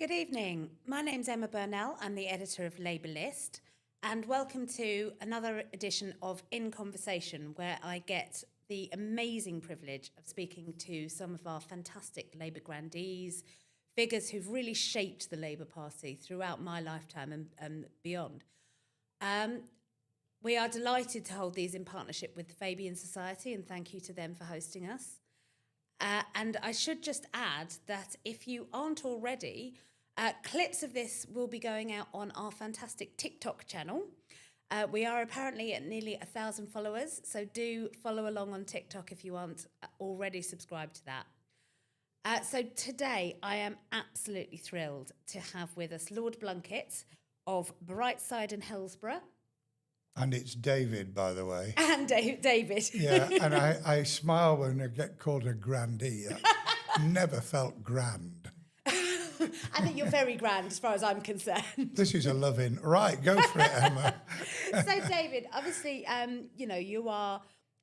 Good evening. My name's Emma Burnell. I'm the editor of LabourList, and welcome to another edition of In Conversation, where I get the amazing privilege of speaking to some of our fantastic Labour grandees, figures who've really shaped the Labour Party throughout my lifetime and beyond. We are delighted to hold these in partnership with the Fabian Society, and thank you to them for hosting us. And I should just add that if you aren't already, clips of this will be going out on our fantastic TikTok channel. We are apparently at nearly 1,000 followers, so do follow along on TikTok if you aren't already subscribed to that. So today I am absolutely thrilled to have with us Lord Blunkett of Brightside and Hillsborough. And it's David, by the way. And David. Yeah, and I smile when I get called a grandee. I never felt grand. I think you're very grand as far as I'm concerned. This is a love-in. Right, go for it, Emma. So, David, obviously,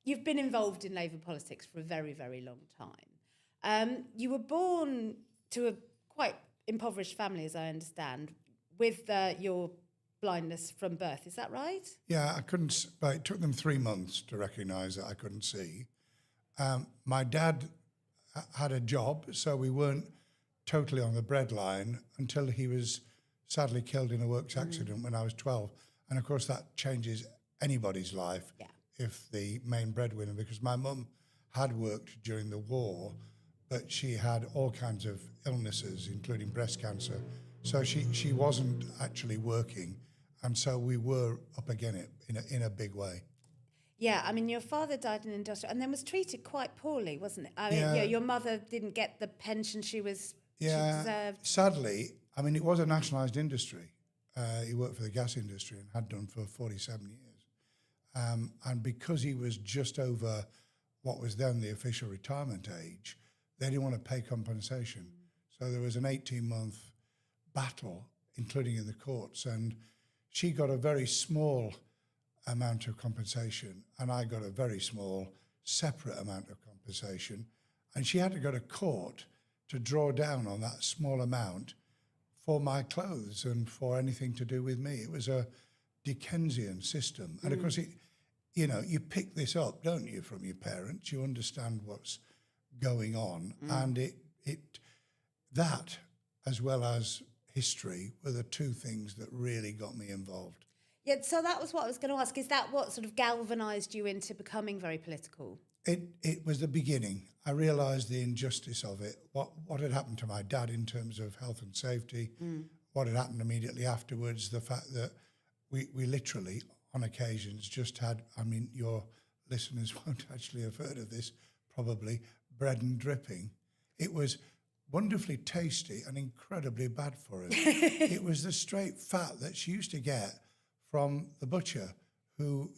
you've been involved in Labour politics for a very, very long time. You were born to a quite impoverished family, as I understand, with your blindness from birth. Is that right? Yeah, I couldn't. It took them 3 months to recognise that I couldn't see. My dad had a job, so we weren't totally on the breadline until he was sadly killed in a works accident when I was 12. And of course, that changes anybody's life if the main breadwinner, because my mum had worked during the war, but she had all kinds of illnesses, including breast cancer. So she wasn't actually working. And so we were up against it in a big way. Yeah, I mean, your father died in industrial and then was treated quite poorly, wasn't it? I mean, your mother didn't get the pension she deserved. Sadly, I mean, it was a nationalised industry. He worked for the gas industry and had done for 47 years. And because he was just over what was then the official retirement age, they didn't want to pay compensation. So there was an 18-month battle, including in the courts, and she got a very small amount of compensation, and I got a very small separate amount of compensation. And she had to go to court to draw down on that small amount for my clothes and for anything to do with me. It was a Dickensian system. And of course, you pick this up, don't you, from your parents. You understand what's going on. And that, as well as history, were the two things that really got me involved. Yeah, so that was what I was going to ask. Is that what sort of galvanised you into becoming very political? It was the beginning. I realised the injustice of it, what had happened to my dad in terms of health and safety, what had happened immediately afterwards, the fact that we literally, on occasions, just had, I mean, your listeners won't actually have heard of this, probably, bread and dripping. It was wonderfully tasty and incredibly bad for us. It was the straight fat that she used to get from the butcher who,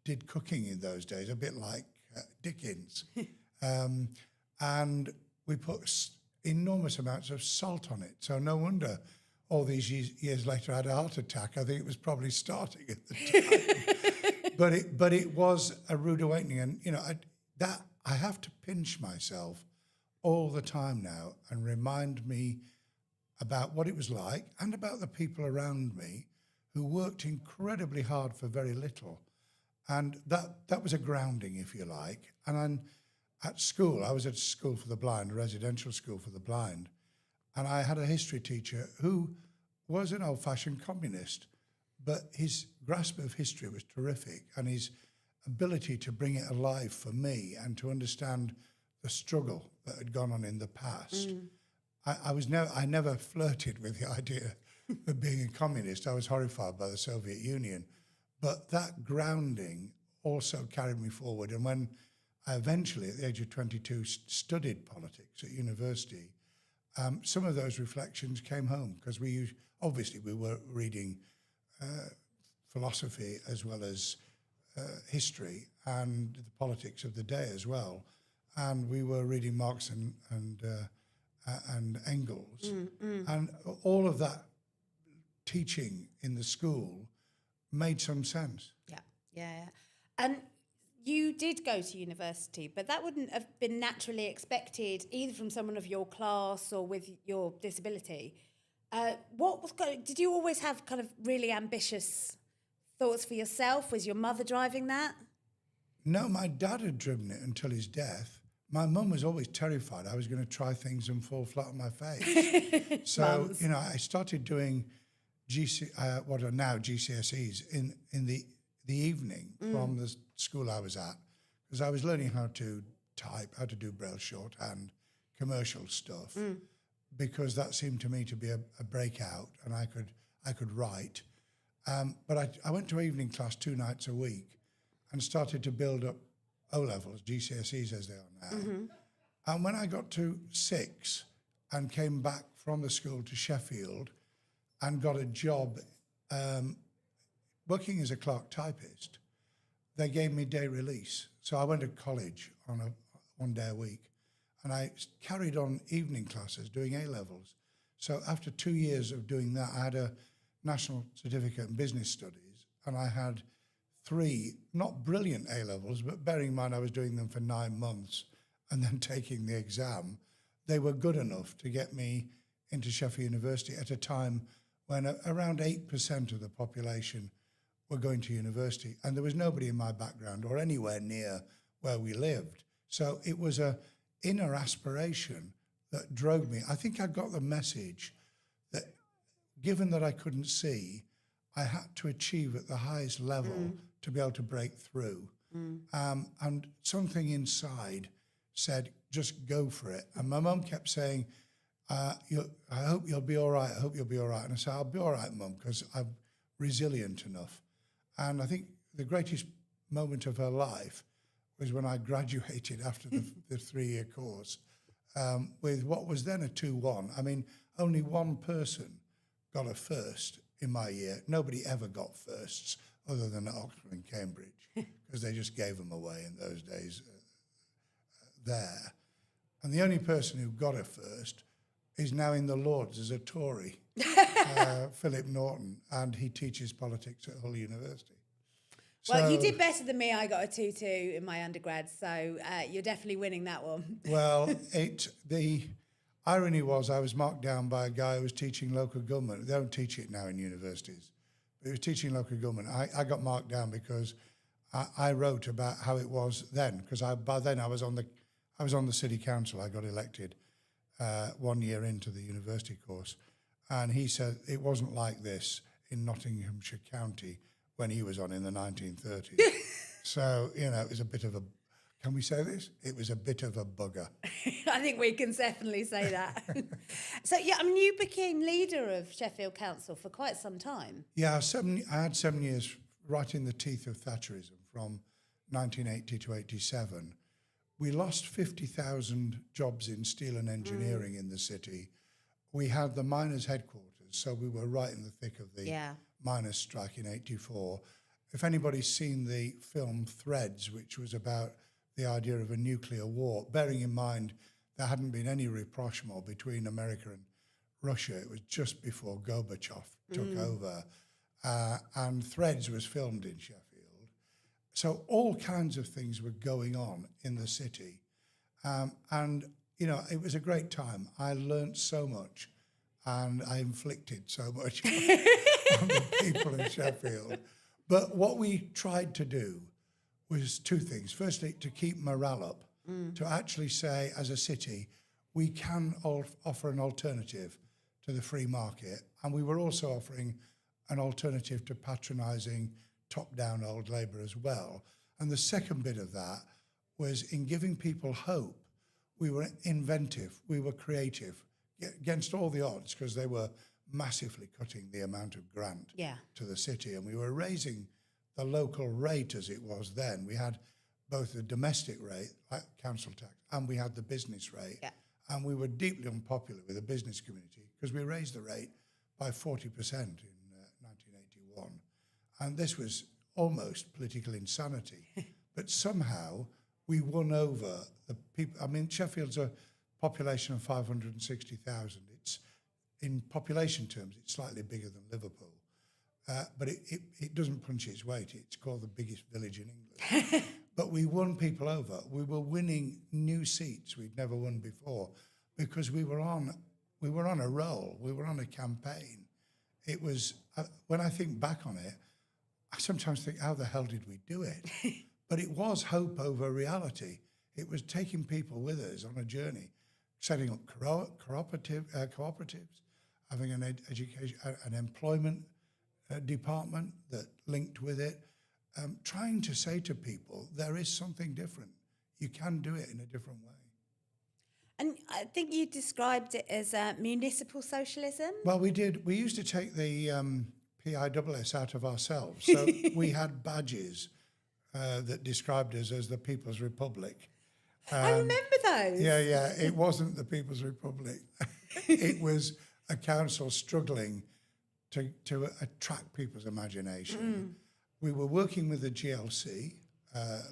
did cooking in those days, a bit like Dickens. And we put enormous amounts of salt on it. So no wonder all these years later I had a heart attack. I think it was probably starting at the time. but it was a rude awakening. And, I have to pinch myself all the time now and remind me about what it was like and about the people around me who worked incredibly hard for very little. And that was a grounding, if you like. And then at school, I was at a school for the blind, a residential school for the blind, and I had a history teacher who was an old-fashioned communist, but his grasp of history was terrific, and his ability to bring it alive for me and to understand the struggle that had gone on in the past. I never flirted with the idea of being a communist. I was horrified by the Soviet Union. But that grounding also carried me forward. And when I eventually, at the age of 22, studied politics at university, some of those reflections came home because we were reading philosophy as well as history and the politics of the day as well. And we were reading Marx and Engels. And all of that teaching in the school made some sense. Yeah. And you did go to university, but that wouldn't have been naturally expected either from someone of your class or with your disability. Did you always have kind of really ambitious thoughts for yourself? Was your mother driving that? No, my dad had driven it until his death. My mum was always terrified I was going to try things and fall flat on my face. So, Mums. you know, I started doing what are now GCSEs in the evening from the school I was at, because I was learning how to type, how to do Braille shorthand, commercial stuff, because that seemed to me to be a breakout, and I could write. But I went to evening class 2 nights a week and started to build up O-levels, GCSEs as they are now. And when I got to 6 and came back from the school to Sheffield and got a job working as a clerk typist, they gave me day release. So I went to college on 1 day a week, and I carried on evening classes doing A-levels. So after 2 years of doing that, I had a National Certificate in Business Studies, and I had 3, not brilliant A-levels, but bearing in mind I was doing them for 9 months and then taking the exam, they were good enough to get me into Sheffield University at a time when around 8% of the population were going to university, and there was nobody in my background or anywhere near where we lived. So it was an inner aspiration that drove me. I think I got the message that given that I couldn't see, I had to achieve at the highest level to be able to break through. And something inside said, just go for it. And my mum kept saying, I hope you'll be all right, I hope you'll be all right. And I said, I'll be all right, Mum, because I'm resilient enough. And I think the greatest moment of her life was when I graduated after the 3-year course with what was then a 2-1. I mean, only one person got a first in my year. Nobody ever got firsts other than at Oxford and Cambridge, because they just gave them away in those days there. And the only person who got a first is now in the Lords as a Tory, Philip Norton, and he teaches politics at Hull University. Well, you did better than me. I got a 2-2 in my undergrad, so you're definitely winning that one. Well, the irony was I was marked down by a guy who was teaching local government. They don't teach it now in universities, but he was teaching local government. I got marked down because I wrote about how it was then, because by then I was on the city council. I got elected 1 year into the university course, and he said it wasn't like this in Nottinghamshire County when he was on in the 1930s. So, you know, it was a bit of a, can we say this? It was a bit of a bugger. I think we can definitely say that. So, yeah, I mean, you became leader of Sheffield Council for quite some time. Yeah, I had 7 years right in the teeth of Thatcherism from 1980 to 87. We lost 50,000 jobs in steel and engineering in the city. We had the miners' headquarters, so we were right in the thick of the miners' strike in 84. If anybody's seen the film Threads, which was about the idea of a nuclear war, bearing in mind there hadn't been any rapprochement between America and Russia, it was just before Gorbachev took over, and Threads was filmed in Sheffield. So all kinds of things were going on in the city. And, you know, it was a great time. I learnt so much, and I inflicted so much on the people in Sheffield. But what we tried to do was 2 things. Firstly, to keep morale up, to actually say, as a city, we can offer an alternative to the free market. And we were also offering an alternative to patronising top-down old labour as well. And the second bit of that was in giving people hope. We were inventive, we were creative, against all the odds, because they were massively cutting the amount of grant to the city, and we were raising the local rate as it was then. We had both the domestic rate, like council tax, and we had the business rate. And we were deeply unpopular with the business community because we raised the rate by 40% in 1981. And this was almost political insanity. But somehow we won over the people. I mean, Sheffield's a population of 560,000. It's, in population terms, it's slightly bigger than Liverpool. but it doesn't punch its weight. It's called the biggest village in England. But we won people over. We were winning new seats we'd never won before because we were on a roll. We were on a campaign. It was, when I think back on it, I sometimes think, how the hell did we do it? But it was hope over reality. It was taking people with us on a journey, setting up cooperatives, having an education, an employment department that linked with it, trying to say to people, there is something different. You can do it in a different way. And I think you described it as municipal socialism. Well, we did. We used to take the PISS out of ourselves. So we had badges that described us as the People's Republic. I remember those. Yeah. It wasn't the People's Republic. It was a council struggling to attract people's imagination. We were working with the GLC,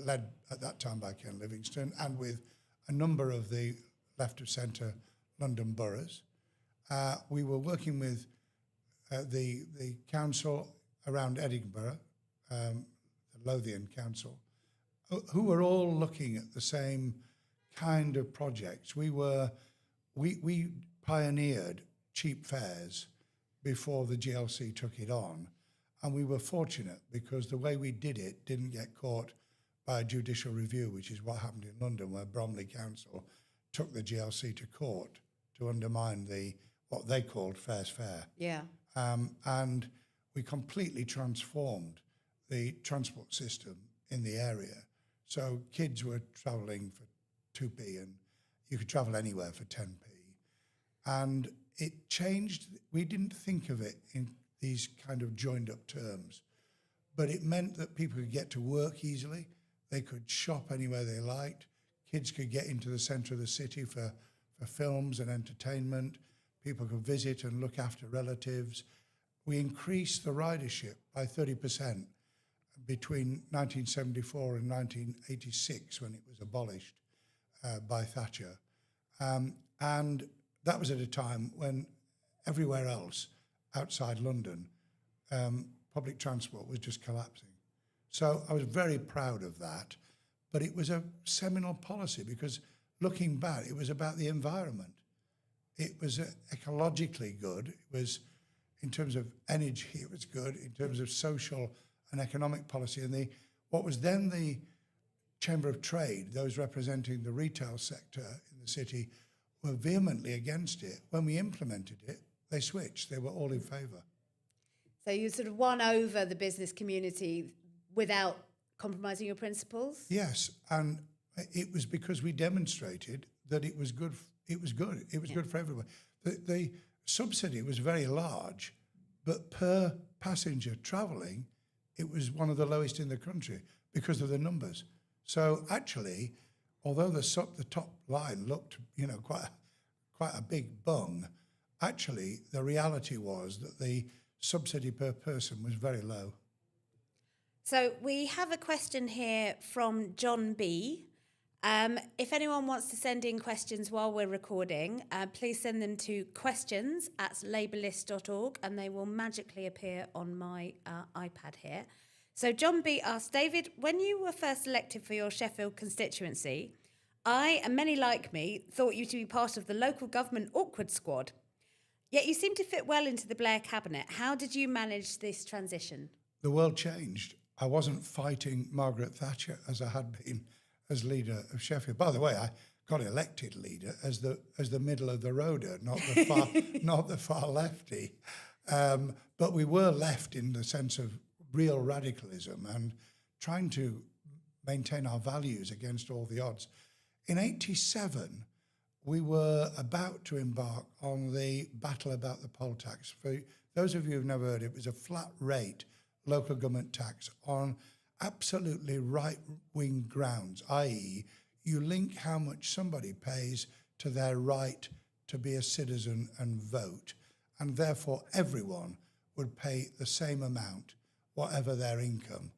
led at that time by Ken Livingstone, and with a number of the left of centre London boroughs. We were working with the council around Edinburgh, the Lothian Council, who were all looking at the same kind of projects. We pioneered cheap fares before the GLC took it on, and we were fortunate because the way we did it didn't get caught by a judicial review, which is what happened in London, where Bromley Council took the GLC to court to undermine what they called fair's fair. Yeah. And we completely transformed the transport system in the area. So kids were travelling for 2p and you could travel anywhere for 10p. And it changed. We didn't think of it in these kind of joined up terms, but it meant that people could get to work easily. They could shop anywhere they liked. Kids could get into the centre of the city for films and entertainment. People could visit and look after relatives. We increased the ridership by 30% between 1974 and 1986 when it was abolished by Thatcher. And that was at a time when everywhere else outside London, public transport was just collapsing. So I was very proud of that. But it was a seminal policy because looking back, it was about the environment. It was ecologically good. It was, in terms of energy, it was good. In terms of social and economic policy. And what was then the Chamber of Trade, those representing the retail sector in the city, were vehemently against it. When we implemented it, they switched. They were all in favour. So you sort of won over the business community without compromising your principles? Yes, and it was because we demonstrated that it was good. It was good. It was good for everyone. The subsidy was very large, but per passenger travelling, it was one of the lowest in the country because of the numbers. So actually, although the top line looked, quite a big bung, actually the reality was that the subsidy per person was very low. So we have a question here from John B. If anyone wants to send in questions while we're recording, please send them to questions@LabourList.org and they will magically appear on my iPad here. So John B asks, David, when you were first elected for your Sheffield constituency, I, and many like me, thought you to be part of the local government awkward squad. Yet you seem to fit well into the Blair cabinet. How did you manage this transition? The world changed. I wasn't fighting Margaret Thatcher as I had been as leader of Sheffield. By the way, I got elected leader as the middle of the roader, not the far lefty. But we were left in the sense of real radicalism and trying to maintain our values against all the odds. In 1987, we were about to embark on the battle about the poll tax. For those of you who've never heard, it was a flat rate local government tax on absolutely right-wing grounds, i.e. you link how much somebody pays to their right to be a citizen and vote, and therefore everyone would pay the same amount, whatever their income.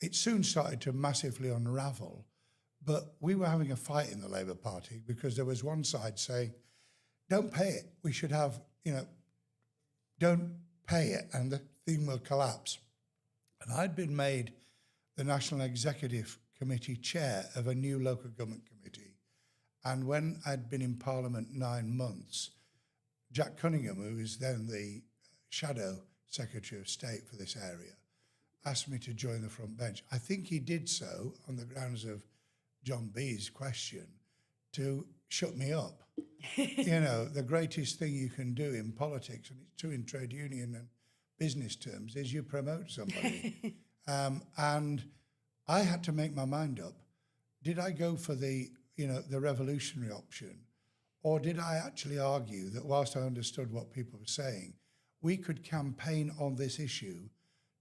It soon started to massively unravel, but we were having a fight in the Labour Party because there was one side saying, don't pay it, we should have, don't pay it. And thing will collapse. And I'd been made the National Executive Committee chair of a new local government committee. And when I'd been in Parliament 9 months, Jack Cunningham, who was then the Shadow Secretary of State for this area, asked me to join the front bench. I think he did so on the grounds of John B's question to shut me up. You know, the greatest thing you can do in politics, and it's true in trade union and business terms, is you promote somebody. And I had to make my mind up. Did I go for the revolutionary option, or did I actually argue that whilst I understood what people were saying, we could campaign on this issue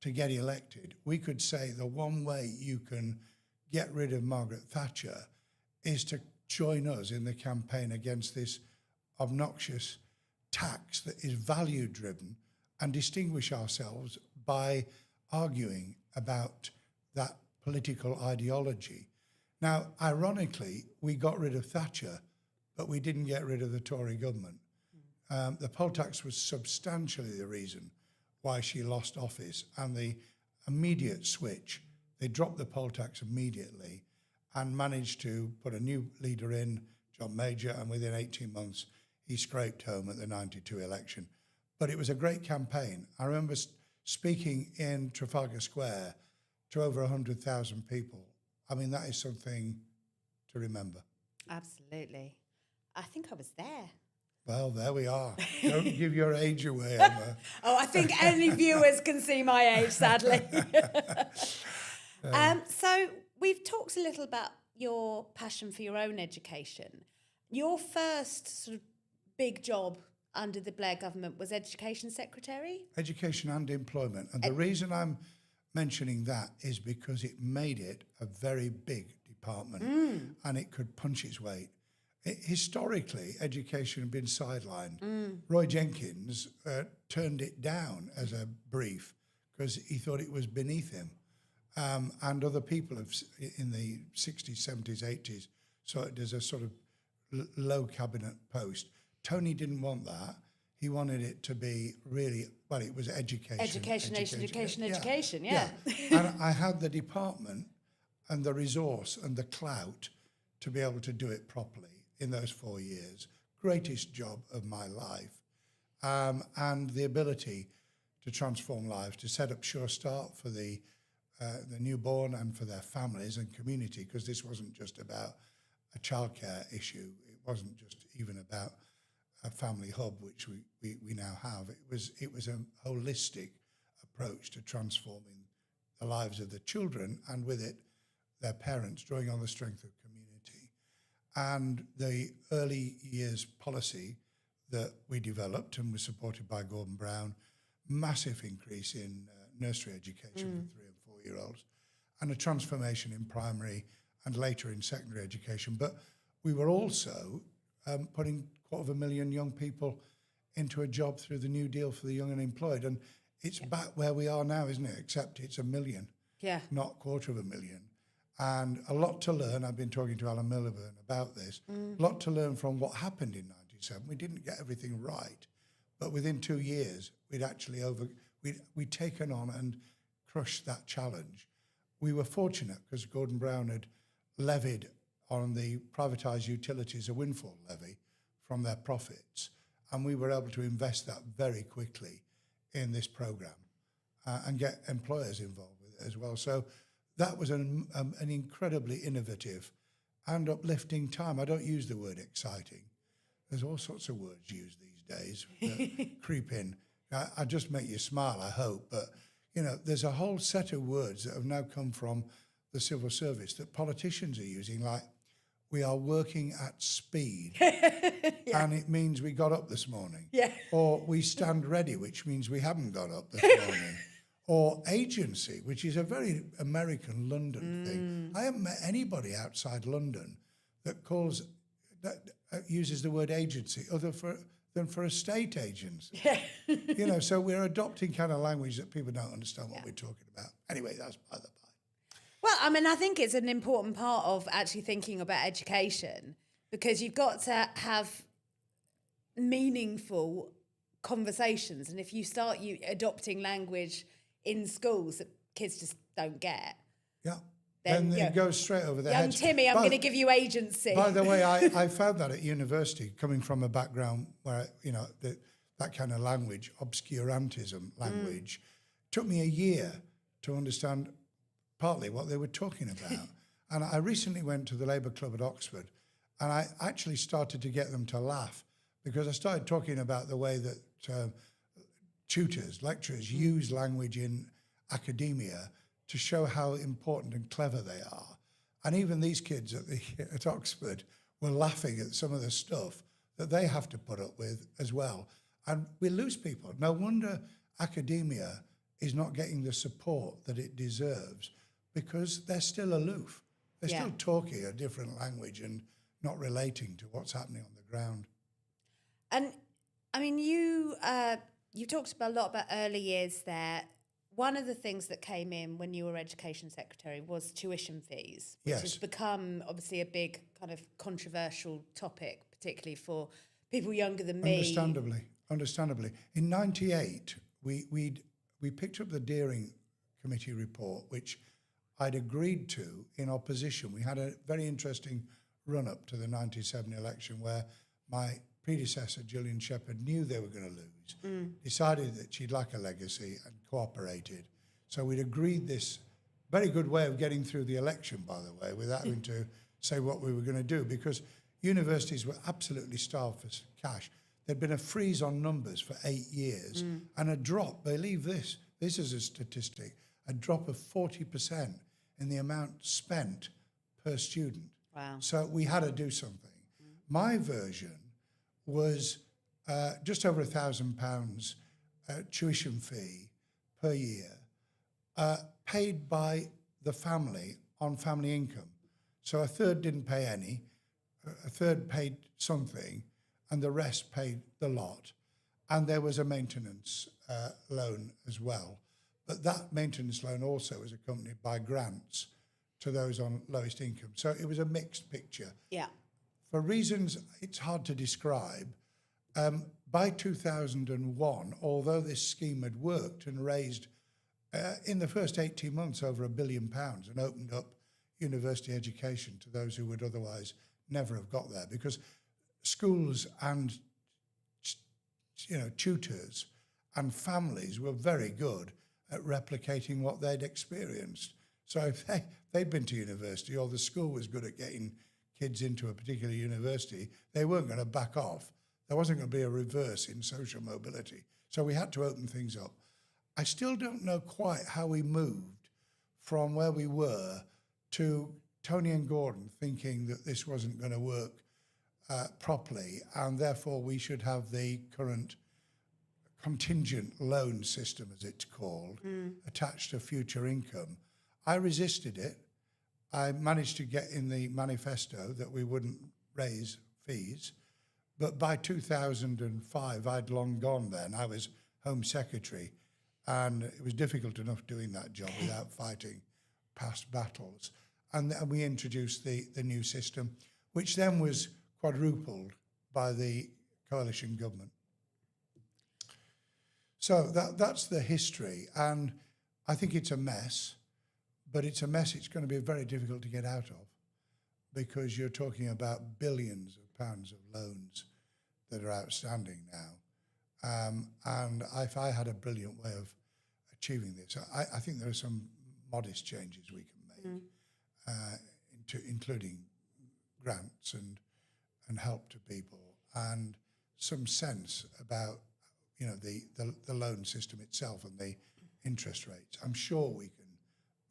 to get elected? We could say the one way you can get rid of Margaret Thatcher is to join us in the campaign against this obnoxious tax that is value-driven, and distinguish ourselves by arguing about that political ideology. Now, ironically, we got rid of Thatcher, but we didn't get rid of the Tory government. The poll tax was substantially the reason why she lost office, and the immediate switch, they dropped the poll tax immediately and managed to put a new leader in, John Major, and within 18 months, he scraped home at the 92 election. But it was a great campaign. I remember speaking in Trafalgar Square to over 100,000 people. I mean, that is something to remember. Absolutely. I think I was there. Well, there we are. Don't give your age away, Emma. Oh, I think any viewers can see my age, sadly. So we've talked a little about your passion for your own education. Your first sort of big job under the Blair government was Education Secretary? Education and Employment. And the reason I'm mentioning that is because it made it a very big department and it could punch its weight. Historically, education had been sidelined. Roy Jenkins turned it down as a brief because he thought it was beneath him. And other people in the 60s, 70s, 80s saw it as a sort of low cabinet post. Tony didn't want that. He wanted it to be really, well, it was education. Education, yeah. And I had the department and the resource and the clout to be able to do it properly in those 4 years. Greatest job of my life. And the ability to transform lives, to set up Sure Start for the newborn and for their families and community, because this wasn't just about a childcare issue. It wasn't just even about a family hub, which we now have. It was a holistic approach to transforming the lives of the children, and with it, their parents, drawing on the strength of community. And the early years policy that we developed and was supported by Gordon Brown, massive increase in nursery education for 3 and 4 year olds, and a transformation in primary and later in secondary education. But we were also putting 250,000 young people into a job through the New Deal for the Young and Employed. And it's back where we are now, isn't it? Except it's 1 million, not 250,000. And a lot to learn. I've been talking to Alan Miliband about this. A lot to learn from what happened in 97. We didn't get everything right, but within 2 years, we'd taken on and crushed that challenge. We were fortunate because Gordon Brown had levied on the privatised utilities a windfall levy from their profits, and we were able to invest that very quickly in this programme and get employers involved with it as well. So that was an incredibly innovative and uplifting time. I don't use the word exciting. There's all sorts of words used these days that creep in. I just make you smile, I hope, but there's a whole set of words that have now come from the civil service that politicians are using, like we are working at speed, and it means we got up this morning. Or we stand ready, which means we haven't got up this morning. Or agency, which is a very American London thing. I haven't met anybody outside London that uses the word agency other than for estate agents. So we're adopting kind of language that people don't understand what we're talking about. Anyway, that's by the by. Well, I mean, I think it's an important part of actually thinking about education, because you've got to have meaningful conversations. And if you start adopting language in schools that kids just don't get, then it goes straight over their young heads. Timmy, I'm going to give you agency. By the way, I found that at university, coming from a background where, that kind of language, obscurantism language, took me a year to understand partly what they were talking about. And I recently went to the Labour Club at Oxford, and I actually started to get them to laugh because I started talking about the way that tutors, lecturers use language in academia to show how important and clever they are. And even these kids at Oxford were laughing at some of the stuff that they have to put up with as well. And we lose people. No wonder academia is not getting the support that it deserves because they're still aloof. They're still talking a different language and not relating to what's happening on the ground. And I mean, you talked a lot about early years there. One of the things that came in when you were Education Secretary was tuition fees, which has become obviously a big kind of controversial topic, particularly for people younger than me. Understandably. In '98, we picked up the Deering Committee report, which I'd agreed to in opposition. We had a very interesting run-up to the '97 election where my predecessor, Gillian Shepherd, knew they were going to lose, decided that she'd like a legacy and cooperated. So we'd agreed this very good way of getting through the election, by the way, without having to say what we were going to do, because universities were absolutely starved for cash. There'd been a freeze on numbers for 8 years and a drop, believe this is a statistic, a drop of 40% in the amount spent per student. Wow. So we had to do something. My version was just over £1,000 tuition fee per year, paid by the family on family income. So a third didn't pay any, a third paid something, and the rest paid the lot. And there was a maintenance loan as well. But that maintenance loan also was accompanied by grants to those on lowest income. So it was a mixed picture. Yeah. For reasons it's hard to describe, by 2001, although this scheme had worked and raised, in the first 18 months, over £1 billion and opened up university education to those who would otherwise never have got there, because schools and tutors and families were very good at replicating what they'd experienced. So if they'd been to university, or the school was good at getting kids into a particular university, they weren't going to back off. There wasn't going to be a reverse in social mobility. So we had to open things up. I still don't know quite how we moved from where we were to Tony and Gordon thinking that this wasn't going to work properly, and therefore we should have the current contingent loan system, as it's called, attached to future income. I resisted it. I managed to get in the manifesto that we wouldn't raise fees, but by 2005, I'd long gone then. I was Home Secretary, and it was difficult enough doing that job without fighting past battles. And we introduced the new system, which then was quadrupled by the coalition government. So that's the history, and I think it's a mess, but it's a mess it's going to be very difficult to get out of, because you're talking about billions of pounds of loans that are outstanding now. And if I had a brilliant way of achieving this, I think there are some modest changes we can make, including grants and help to people, and some sense about the loan system itself and the interest rates. I'm sure we can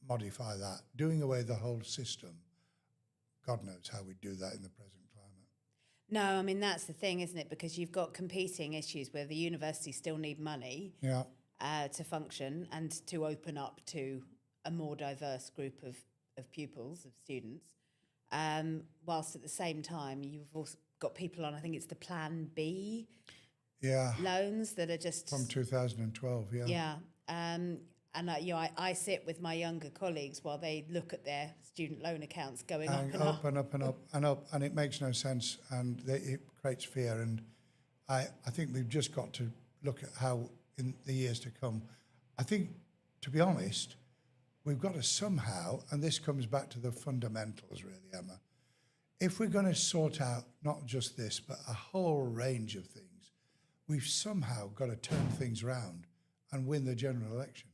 modify that. Doing away the whole system, God knows how we'd do that in the present climate. No, I mean, that's the thing, isn't it? Because you've got competing issues where the universities still need money to function and to open up to a more diverse group of pupils, of students, whilst at the same time you've also got people on, I think it's the Plan B loans that are just... From 2012, Yeah. And I sit with my younger colleagues while they look at their student loan accounts going up and up. And up and up and up, and it makes no sense, and it creates fear. And I think we've just got to look at how in the years to come, I think, to be honest, we've got to somehow, and this comes back to the fundamentals really, Emma, if we're going to sort out not just this, but a whole range of things, we've somehow got to turn things around and win the general election.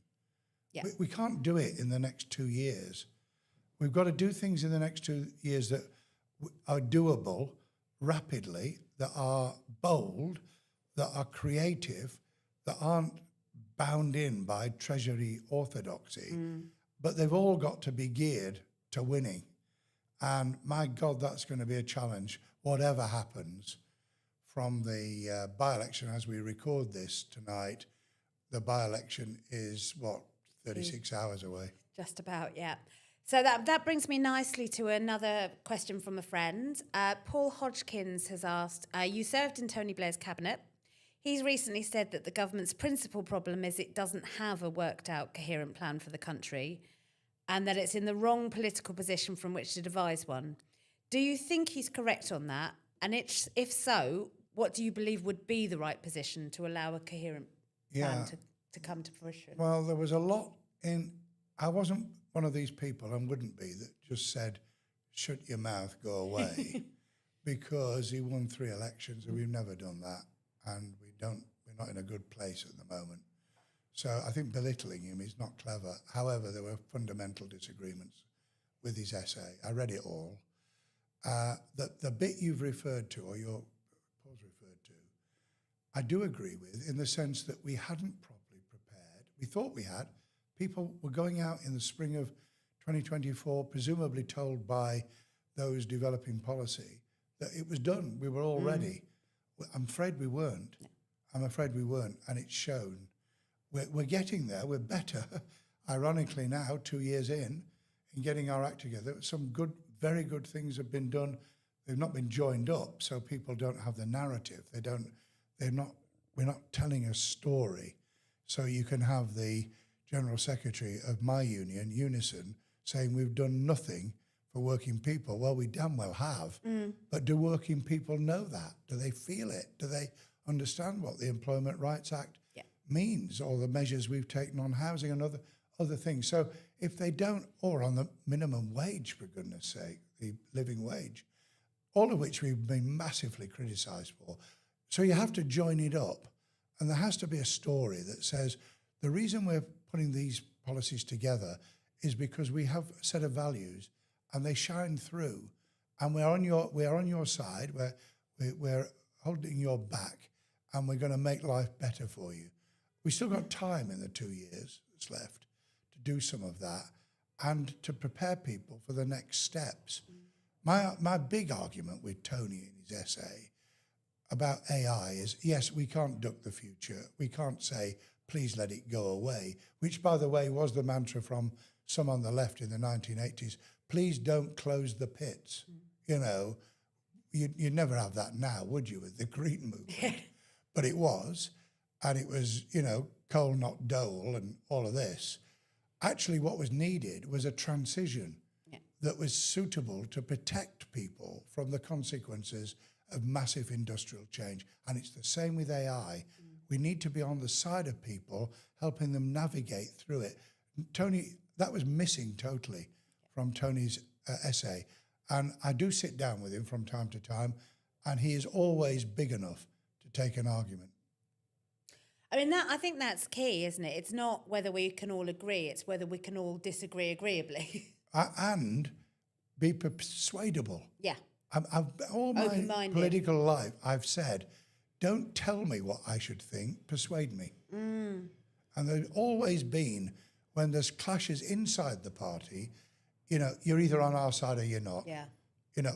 Yeah. We can't do it in the next 2 years. We've got to do things in the next 2 years that are doable rapidly, that are bold, that are creative, that aren't bound in by Treasury orthodoxy, but they've all got to be geared to winning. And my God, that's going to be a challenge, whatever happens from the by-election as we record this tonight. The by-election is, 36 hours away? Just about, yeah. So that brings me nicely to another question from a friend. Paul Hodgkins has asked, you served in Tony Blair's cabinet. He's recently said that the government's principal problem is it doesn't have a worked out, coherent plan for the country and that it's in the wrong political position from which to devise one. Do you think he's correct on that? And if so, what do you believe would be the right position to allow a coherent plan to come to fruition? Well, there was a lot in... I wasn't one of these people, and wouldn't be, that just said, shut your mouth, go away, because he won 3 elections and we've never done that. And we're not in a good place at the moment. So I think belittling him is not clever. However, there were fundamental disagreements with his essay. I read it all. The bit you've referred to, or Paul's referred to, I do agree with, in the sense that we hadn't properly prepared. We thought we had. People were going out in the spring of 2024, presumably told by those developing policy that it was done. We were all ready. I'm afraid we weren't. I'm afraid we weren't, and it's shown. We're getting there. We're better, ironically now, 2 years in getting our act together. Some good, very good things have been done. They've not been joined up, so people don't have the narrative. We're not telling a story. So you can have the General Secretary of my union, Unison, saying we've done nothing for working people. Well, we damn well have. But do working people know that? Do they feel it? Do they understand what the Employment Rights Act means, or the measures we've taken on housing and other things? So if they don't, or on the minimum wage, for goodness sake, the living wage, all of which we've been massively criticised for. So you have to join it up, and there has to be a story that says the reason we're putting these policies together is because we have a set of values and they shine through, and we are on your side, we're holding your back, and we're going to make life better for you. We still got time in the 2 years that's left to do some of that and to prepare people for the next steps. My big argument with Tony in his essay about AI is, yes, we can't duck the future. We can't say, please let it go away, which, by the way, was the mantra from some on the left in the 1980s. Please don't close the pits. You know, you'd never have that now, would you, with the Green Movement? But it was, and it was, coal, not dole, and all of this. Actually, what was needed was a transition that was suitable to protect people from the consequences of massive industrial change. And it's the same with AI. We need to be on the side of people, helping them navigate through it. Tony, that was missing totally from Tony's essay. And I do sit down with him from time to time, and he is always big enough to take an argument. I mean, I think that's key, isn't it? It's not whether we can all agree, it's whether we can all disagree agreeably. And be persuadable. Yeah. All my political life, I've said, don't tell me what I should think, persuade me. And there's always been, when there's clashes inside the party, you're either on our side or you're not. Yeah.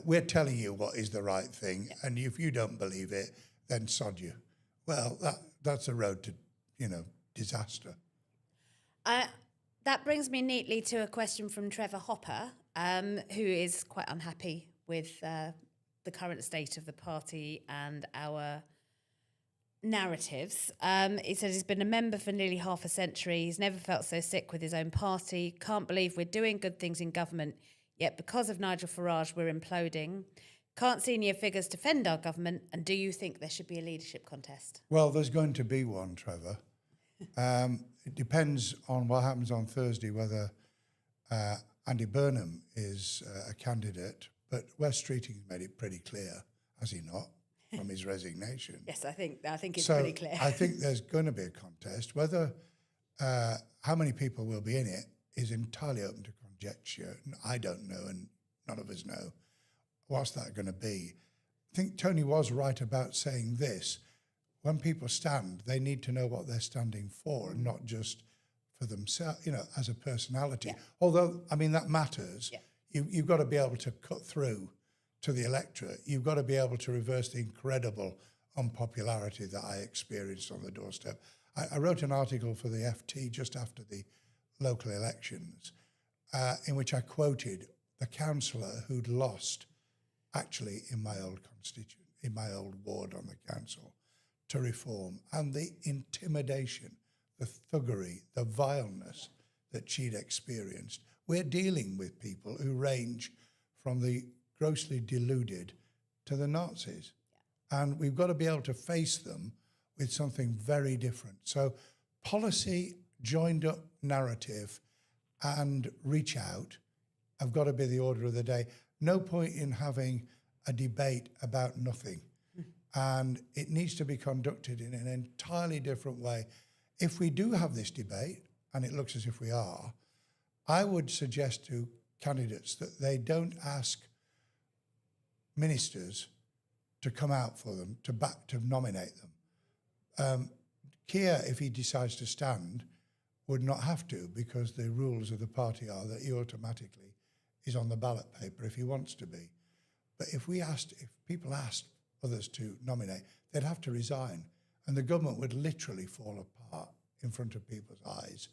We're telling you what is the right thing, and if you don't believe it, then sod you. Well, that's a road to, disaster. That brings me neatly to a question from Trevor Hopper, who is quite unhappy with the current state of the party and our narratives. He says he's been a member for nearly half a century. He's never felt so sick with his own party. Can't believe we're doing good things in government, yet because of Nigel Farage, we're imploding. Can't senior figures defend our government? And do you think there should be a leadership contest? Well, there's going to be one, Trevor. It depends on what happens on Thursday, whether Andy Burnham is a candidate. But Wes Streeting's made it pretty clear, has he not, from his resignation? Yes, I think it's pretty clear. I think there's going to be a contest. Whether how many people will be in it is entirely open to conjecture. I don't know, and none of us know. What's that going to be? I think Tony was right about saying this. When people stand, they need to know what they're standing for and not just for themselves, as a personality. Yeah. Although, that matters. Yeah. You've got to be able to cut through to the electorate. You've got to be able to reverse the incredible unpopularity that I experienced on the doorstep. I wrote an article for the FT just after the local elections in which I quoted the councillor who'd lost actually in my old ward on the council to reform, and the intimidation, the thuggery, the vileness that she'd experienced. We're dealing with people who range from the grossly deluded to the Nazis. Yeah. And we've got to be able to face them with something very different. So policy, joined up narrative, and reach out have got to be the order of the day. No point in having a debate about nothing. And it needs to be conducted in an entirely different way. If we do have this debate, and it looks as if we are, I would suggest to candidates that they don't ask ministers to come out for them, to nominate them. Keir, if he decides to stand, would not have to, because the rules of the party are that he automatically is on the ballot paper if he wants to be. But if people asked others to nominate, they'd have to resign, and the government would literally fall apart in front of people's eyes.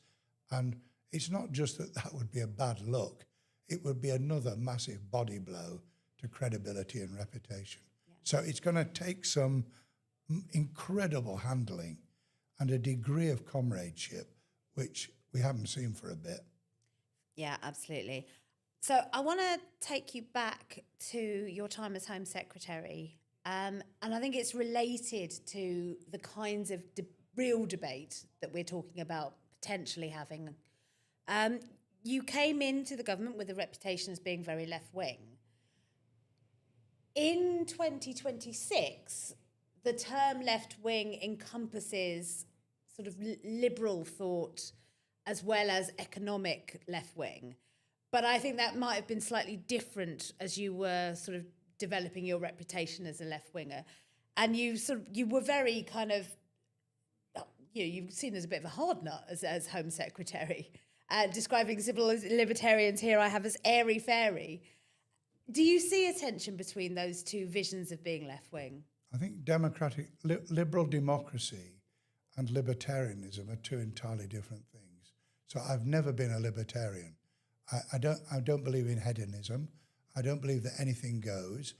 And it's not just that would be a bad look, it would be another massive body blow to credibility and reputation. Yeah. So it's going to take some incredible handling and a degree of comradeship, which we haven't seen for a bit. Yeah, absolutely. So I want to take you back to your time as Home Secretary. And I think it's related to the kinds of real debate that we're talking about potentially having. You came into the government with a reputation as being very left-wing. In 2026, the term left-wing encompasses sort of liberal thought as well as economic left-wing. But I think that might have been slightly different as you were sort of developing your reputation as a left-winger. And you were very kind of, you've seen as a bit of a hard nut as Home Secretary. Describing civil libertarians here I have as airy-fairy. Do you see a tension between those two visions of being left-wing? I think liberal democracy and libertarianism are two entirely different things. So I've never been a libertarian. I don't believe in hedonism. I don't believe that anything goes.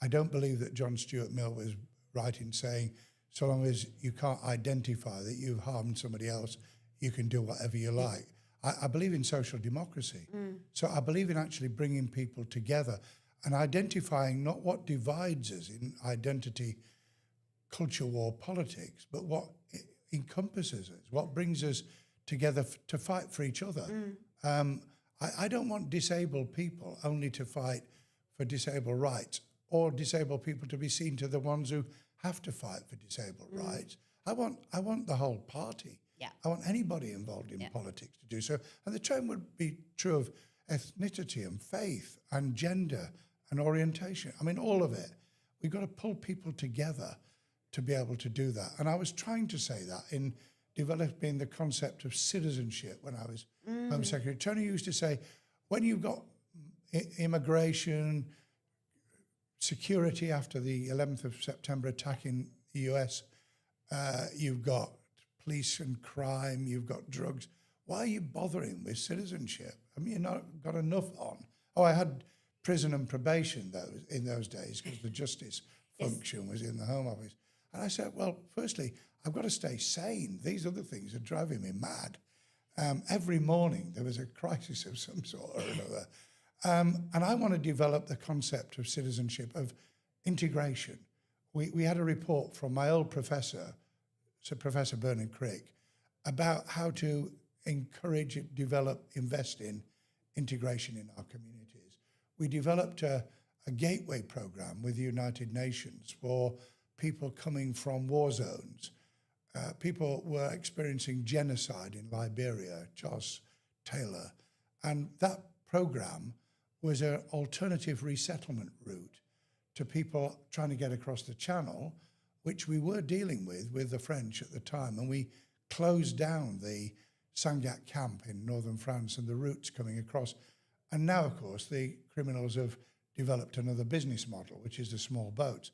I don't believe that John Stuart Mill was right in saying, so long as you can't identify that you've harmed somebody else, you can do whatever you like. I believe in social democracy. So I believe in actually bringing people together and identifying not what divides us in identity, culture war, politics, but what encompasses us, what brings us together to fight for each other. I don't want disabled people only to fight for disabled rights, or disabled people to be seen to the ones who have to fight for disabled rights. I want the whole party. Yeah. I want anybody involved in politics to do so. And the same would be true of ethnicity and faith and gender and orientation. I mean, all of it. We've got to pull people together to be able to do that. And I was trying to say that in developing the concept of citizenship when I was Home Secretary. Tony used to say, when you've got immigration, security after the 11th of September attack in the US, you've got police and crime, you've got drugs. Why are you bothering with citizenship? I mean, you've not got enough on. Oh, I had prison and probation in those days because the justice function was in the Home Office. And I said, well, firstly, I've got to stay sane. These other things are driving me mad. Every morning there was a crisis of some sort or another. And I want to develop the concept of citizenship, of integration. We had a report from my old professor, so Professor Bernard Crick, about how to encourage, develop, invest in integration in our communities. We developed a gateway program with the United Nations for people coming from war zones. People were experiencing genocide in Liberia, Charles Taylor, and that program was an alternative resettlement route to people trying to get across the Channel, which we were dealing with the French at the time, and we closed down the Sangatte camp in northern France and the routes coming across. And now, of course, the criminals have developed another business model, which is the small boats.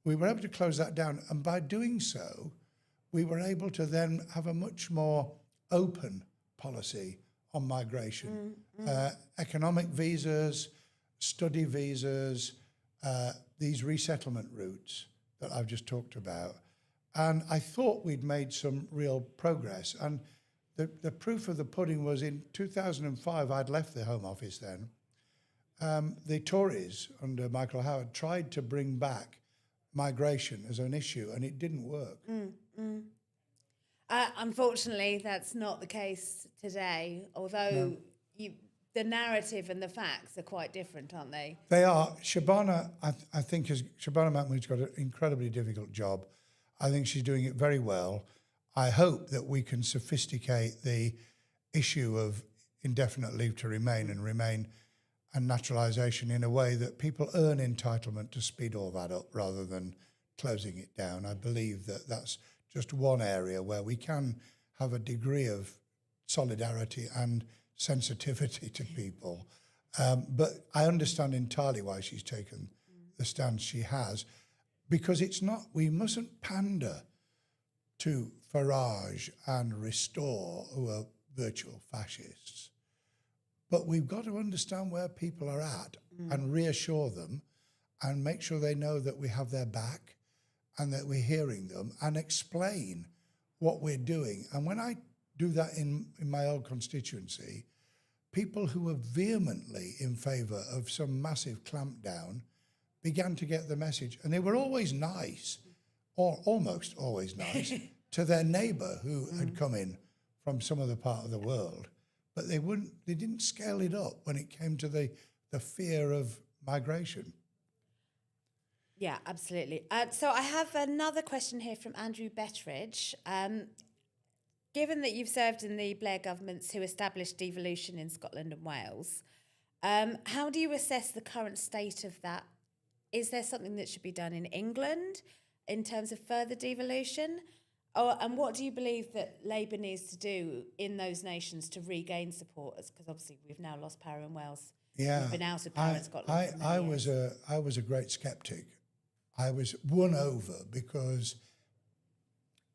We were able to close that down, and by doing so, we were able to then have a much more open policy on migration. Economic visas, study visas, these resettlement routes that I've just talked about. And I thought we'd made some real progress. And the proof of the pudding was in 2005, I'd left the Home Office then. The Tories under Michael Howard tried to bring back migration as an issue, and it didn't work. Unfortunately, that's not the case today, although the narrative and the facts are quite different, aren't they? They are. Shabana, I think, Shabana Mahmood's got an incredibly difficult job. I think she's doing it very well. I hope that we can sophisticate the issue of indefinite leave to remain and naturalisation in a way that people earn entitlement to speed all that up rather than closing it down. I believe that that's just one area where we can have a degree of solidarity and sensitivity to people. But I understand entirely why she's taken the stance she has, because it's not, we mustn't pander to Farage and Restore, who are virtual fascists. But we've got to understand where people are at and reassure them and make sure they know that we have their back and that we're hearing them and explain what we're doing. And when I do that in my old constituency, people who were vehemently in favour of some massive clampdown began to get the message. And they were always nice, or almost always nice, to their neighbour who had come in from some other part of the world. But they didn't scale it up when it came to the fear of migration. Yeah, absolutely. So I have another question here from Andrew Betteridge. Given that you've served in the Blair governments who established devolution in Scotland and Wales, how do you assess the current state of that? Is there something that should be done in England in terms of further devolution? And what do you believe that Labour needs to do in those nations to regain support? Because obviously we've now lost power in Wales. Yeah, we've been out of power in Scotland. I was a great sceptic. I was won over because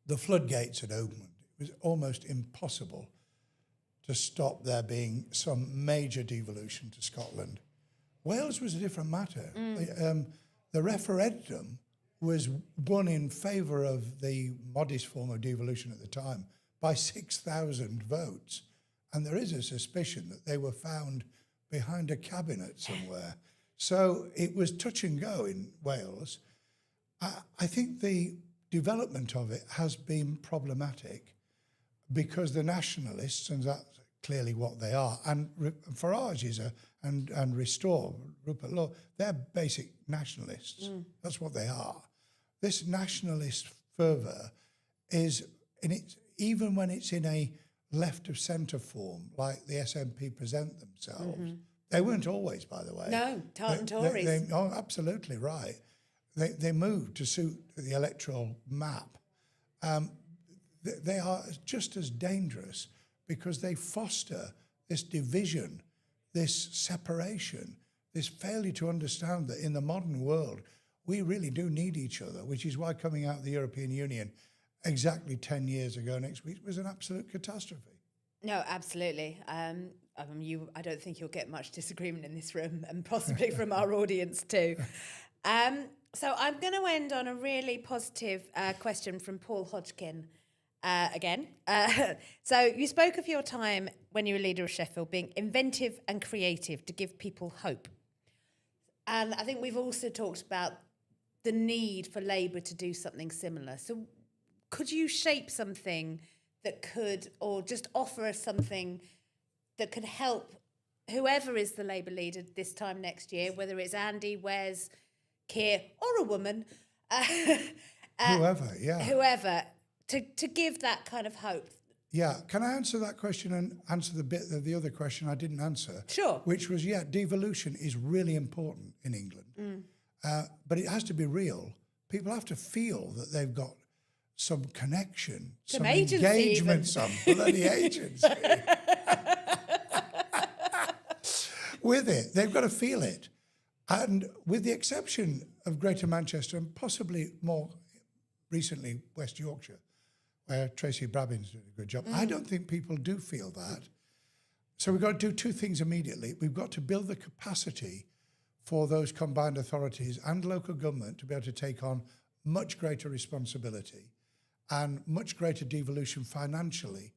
the floodgates had opened. It was almost impossible to stop there being some major devolution to Scotland. Wales was a different matter. The referendum was won in favour of the modest form of devolution at the time by 6,000 votes. And there is a suspicion that they were found behind a cabinet somewhere. So it was touch and go in Wales. I think the development of it has been problematic because the nationalists, and that's clearly what they are, and Farage and Restore, Rupert Law, they're basic nationalists. That's what they are. This nationalist fervour is, even when it's in a left of centre form, like the SNP present themselves, they weren't always, by the way. No, Tories. Oh, absolutely right. They moved to suit the electoral map. They are just as dangerous because they foster this division, this separation, this failure to understand that in the modern world, we really do need each other, which is why coming out of the European Union exactly 10 years ago next week was an absolute catastrophe. No, absolutely. I don't think you'll get much disagreement in this room, and possibly from our audience too. So I'm going to end on a really positive question from Paul Hodgkin. again. So you spoke of your time when you were leader of Sheffield being inventive and creative to give people hope. And I think we've also talked about the need for Labour to do something similar. So could you shape something that could, or just offer us something that could help whoever is the Labour leader this time next year, whether it's Andy, Wes, Keir, or a woman, whoever, to give that kind of hope? Yeah, can I answer that question and answer the bit of the other question I didn't answer? Sure. Which was, devolution is really important in England, but it has to be real. People have to feel that they've got some connection, some agency engagement, even. some bloody agency with it. They've got to feel it. And with the exception of Greater Manchester and possibly more recently West Yorkshire, where Tracy Brabbin's doing a good job, I don't think people do feel that. So we've got to do two things immediately. We've got to build the capacity for those combined authorities and local government to be able to take on much greater responsibility and much greater devolution financially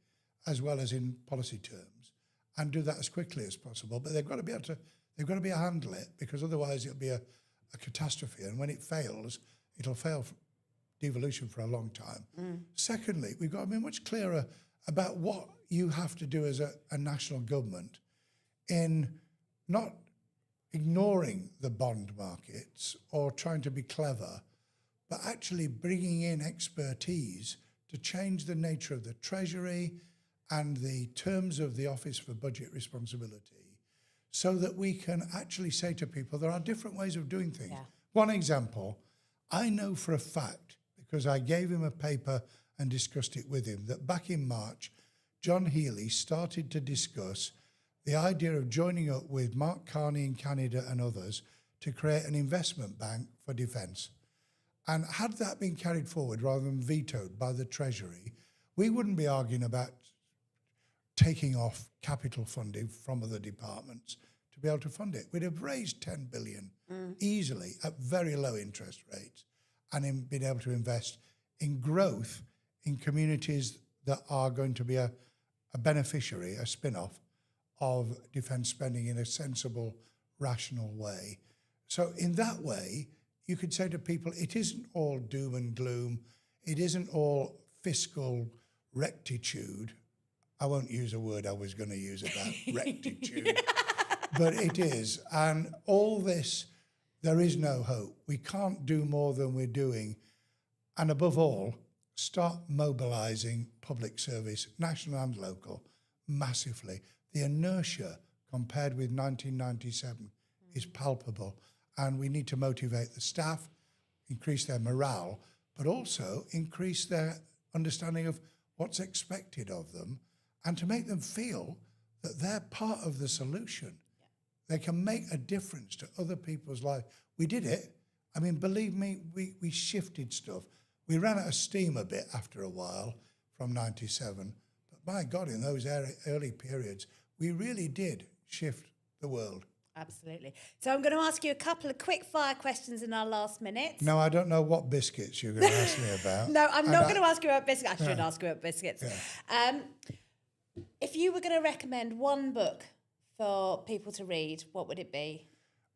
as well as in policy terms, and do that as quickly as possible. But they've got to be able to handle it, because otherwise it'll be a catastrophe. And when it fails, it'll fail devolution for a long time. Secondly, we've got to be much clearer about what you have to do as a national government in not ignoring the bond markets or trying to be clever, but actually bringing in expertise to change the nature of the Treasury and the terms of the Office for Budget Responsibility, so that we can actually say to people there are different ways of doing things. Yeah. One example, I know for a fact, because I gave him a paper and discussed it with him, that back in March, John Healey started to discuss the idea of joining up with Mark Carney in Canada and others to create an investment bank for defence. And had that been carried forward rather than vetoed by the Treasury, we wouldn't be arguing about taking off capital funding from other departments to be able to fund it. We'd have raised 10 billion easily at very low interest rates, and been able to invest in growth in communities that are going to be a beneficiary, a spin-off of defence spending in a sensible, rational way. So in that way, you could say to people, it isn't all doom and gloom. It isn't all fiscal rectitude. I won't use a word I was going to use about rectitude, but it is. And all this, there is no hope. We can't do more than we're doing. And above all, start mobilising public service, national and local, massively. The inertia compared with 1997 is palpable. And we need to motivate the staff, increase their morale, but also increase their understanding of what's expected of them, and to make them feel that they're part of the solution. Yeah. They can make a difference to other people's lives. We did it. I mean, believe me, we shifted stuff. We ran out of steam a bit after a while from 97, but my God, in those early periods, we really did shift the world. Absolutely. So I'm going to ask you a couple of quick fire questions in our last minute. No, I don't know what biscuits you're going to ask me about. No, I'm not going to ask you about biscuits. I should ask you about biscuits. Yeah. If you were going to recommend one book for people to read, what would it be?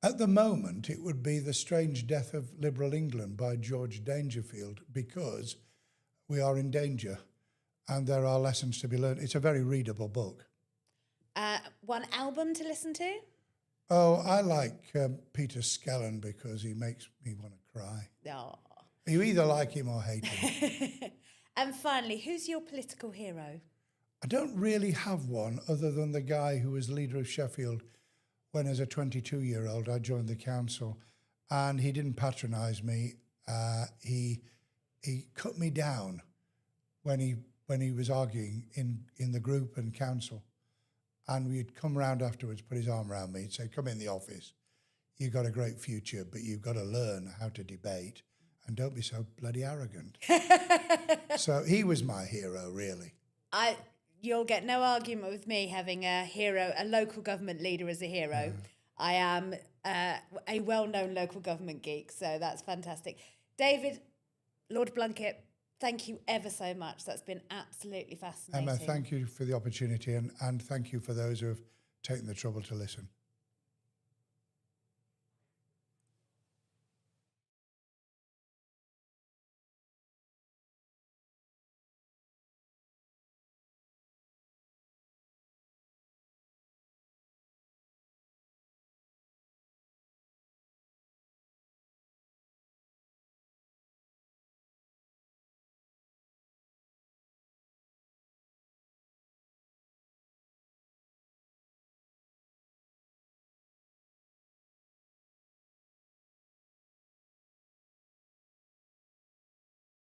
At the moment, it would be The Strange Death of Liberal England by George Dangerfield, because we are in danger and there are lessons to be learned. It's a very readable book. One album to listen to? Oh, I like Peter Skellen because he makes me want to cry. Oh. You either like him or hate him. And finally, who's your political hero? I don't really have one other than the guy who was leader of Sheffield when, as a 22-year-old, I joined the council, and he didn't patronise me. He cut me down when he was arguing in the group and council. And we'd come round afterwards, put his arm around me, he'd say, come in the office. You've got a great future, but you've got to learn how to debate and don't be so bloody arrogant. So he was my hero, really. You'll get no argument with me having a hero, a local government leader as a hero. I am a well-known local government geek, so that's fantastic. David, Lord Blunkett, Thank you ever so much. That's been absolutely fascinating. Emma, thank you for the opportunity, and thank you for those who have taken the trouble to listen.